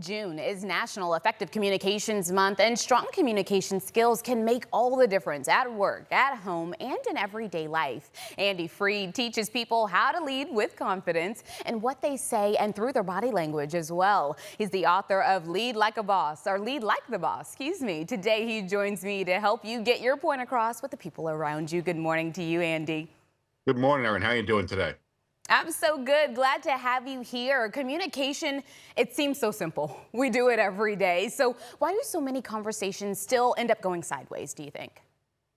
June is National Effective Communications Month, and strong communication skills can make all the difference at work, at home, and in everyday life. Andy Freed teaches people how to lead with confidence and what they say and through their body language as well. He's the author of Lead Like a Boss, or Lead Like the Boss, excuse me. Today he joins me to help you get your point across with the people around you. Good morning to you, Andy. Good morning, Erin. How are you doing today? I'm so good. Glad to have you here. Communication, it seems so simple. We do it every day. So why do so many conversations still end up going sideways, do you think?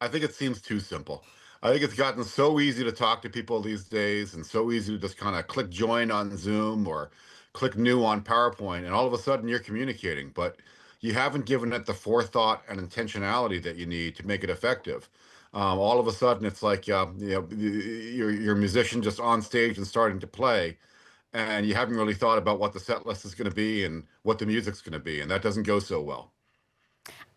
I think it seems too simple. I think it's gotten so easy to talk to people these days and so easy to just kind of click join on Zoom or click new on PowerPoint, and all of a sudden you're communicating, but you haven't given it the forethought and intentionality that you need to make it effective. All of a sudden, it's like you're a musician just on stage and starting to play, and you haven't really thought about what the set list is going to be and what the music's going to be, and that doesn't go so well.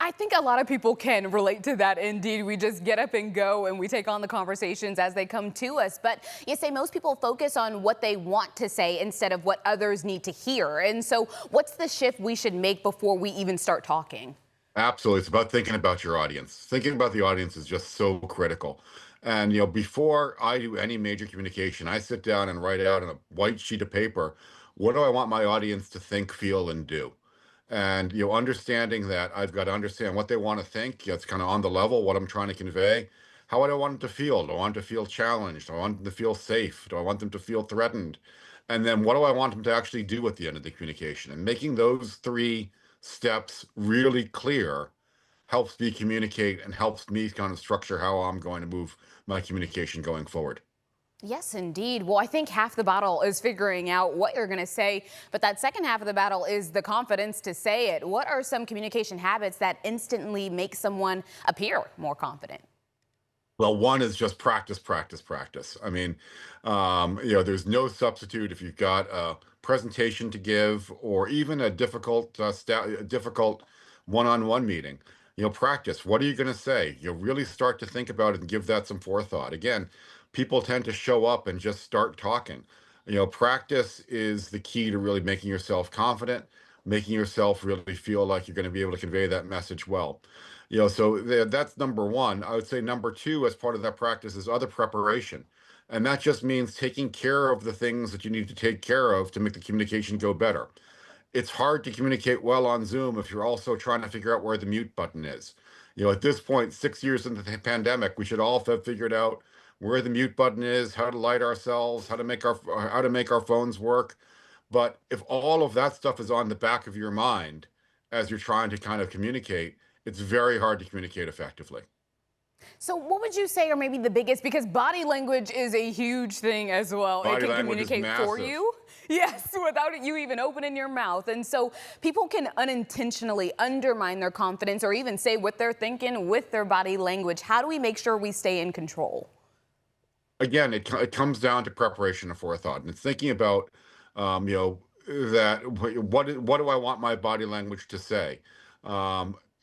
I think a lot of people can relate to that. Indeed, we just get up and go and we take on the conversations as they come to us. But you say most people focus on what they want to say instead of what others need to hear. And so what's the shift we should make before we even start talking? Absolutely. It's about thinking about your audience. Thinking about the audience is just so critical. And, before I do any major communication, I sit down and write out on a white sheet of paper, what do I want my audience to think, feel, and do? And, understanding that I've got to understand what they want to think. It's kind of on the level, what I'm trying to convey. How do I want them to feel? Do I want them to feel challenged? Do I want them to feel safe? Do I want them to feel threatened? And then what do I want them to actually do at the end of the communication? And making those three steps really clear helps me communicate and helps me kind of structure how I'm going to move my communication going forward. Yes, indeed. Well, I think half the battle is figuring out what you're going to say, but that second half of the battle is the confidence to say it. What are some communication habits that instantly make someone appear more confident? Well, one is just practice, practice, practice. I mean, there's no substitute if you've got a presentation to give or even a difficult one-on-one meeting. Practice. What are you going to say? You really start to think about it and give that some forethought. Again, people tend to show up and just start talking. Practice is the key to really making yourself confident, making yourself really feel like you're going to be able to convey that message well. So that's number one. I would say number two, as part of that practice, is other preparation. And that just means taking care of the things that you need to take care of to make the communication go better. It's hard to communicate well on Zoom if you're also trying to figure out where the mute button is. At this point, 6 years into the pandemic, we should all have figured out where the mute button is, how to light ourselves, how to make our phones work. But if all of that stuff is on the back of your mind as you're trying to kind of communicate, it's very hard to communicate effectively. So what would you say are maybe the biggest, because body language is a huge thing as well. It Body can language is communicate for massive. you. Yes, without it, you even opening your mouth. And so people can unintentionally undermine their confidence or even say what they're thinking with their body language. How do we make sure we stay in control? Again, it comes down to preparation and forethought, and it's thinking about, that what do I want my body language to say,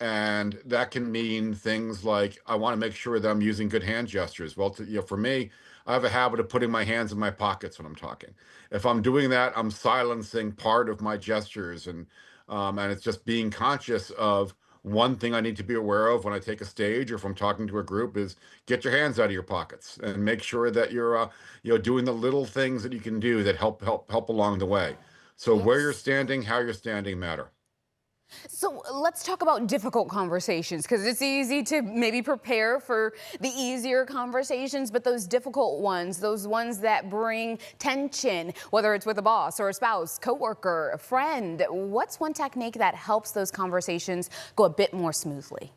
and that can mean things like I want to make sure that I'm using good hand gestures. Well, for me, I have a habit of putting my hands in my pockets when I'm talking. If I'm doing that, I'm silencing part of my gestures, and it's just being conscious of one thing I need to be aware of when I take a stage or if I'm talking to a group is get your hands out of your pockets and make sure that you're doing the little things that you can do that help along the way. So where you're Yes. standing, how you're standing matter. So let's talk about difficult conversations, because it's easy to maybe prepare for the easier conversations, but those difficult ones, those ones that bring tension, whether it's with a boss or a spouse, coworker, a friend, what's one technique that helps those conversations go a bit more smoothly?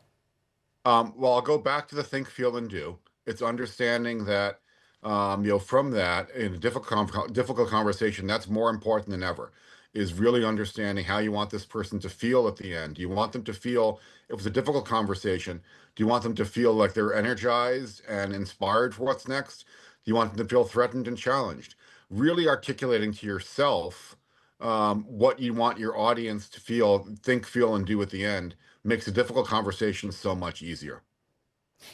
Well, I'll go back to the think, feel, and do. It's understanding that, from that in a difficult conversation, that's more important than ever. Is really understanding how you want this person to feel at the end. Do you want them to feel, if it's a difficult conversation, do you want them to feel like they're energized and inspired for what's next? Do you want them to feel threatened and challenged? Really articulating to yourself what you want your audience to feel, think, feel, and do at the end makes a difficult conversation so much easier.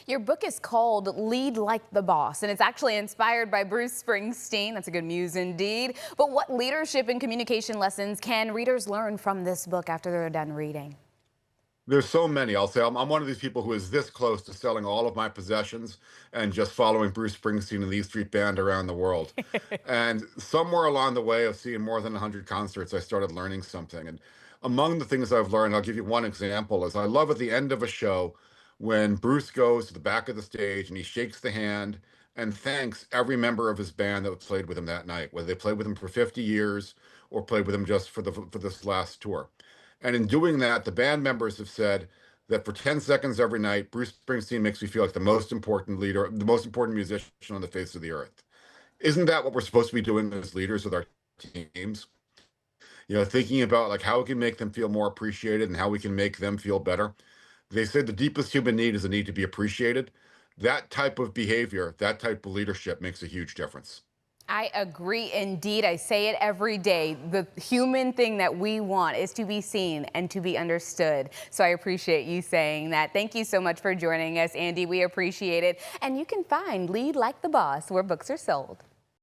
Your book is called Lead Like the Boss, and it's actually inspired by Bruce Springsteen. That's a good muse indeed. But what leadership and communication lessons can readers learn from this book after they're done reading? There's so many. I'll say I'm one of these people who is this close to selling all of my possessions and just following Bruce Springsteen and the E Street Band around the world. And somewhere along the way of seeing more than 100 concerts, I started learning something. And among the things I've learned, I'll give you one example, is I love at the end of a show when Bruce goes to the back of the stage and he shakes the hand and thanks every member of his band that played with him that night, whether they played with him for 50 years or played with him just for this last tour. And in doing that, the band members have said that for 10 seconds every night, Bruce Springsteen makes me feel like the most important leader, the most important musician on the face of the earth. Isn't that what we're supposed to be doing as leaders with our teams? Thinking about like how we can make them feel more appreciated and how we can make them feel better. They said the deepest human need is a need to be appreciated. That type of behavior, that type of leadership makes a huge difference. I agree indeed. I say it every day. The human thing that we want is to be seen and to be understood. So I appreciate you saying that. Thank you so much for joining us, Andy. We appreciate it. And you can find Lead Like the Boss where books are sold.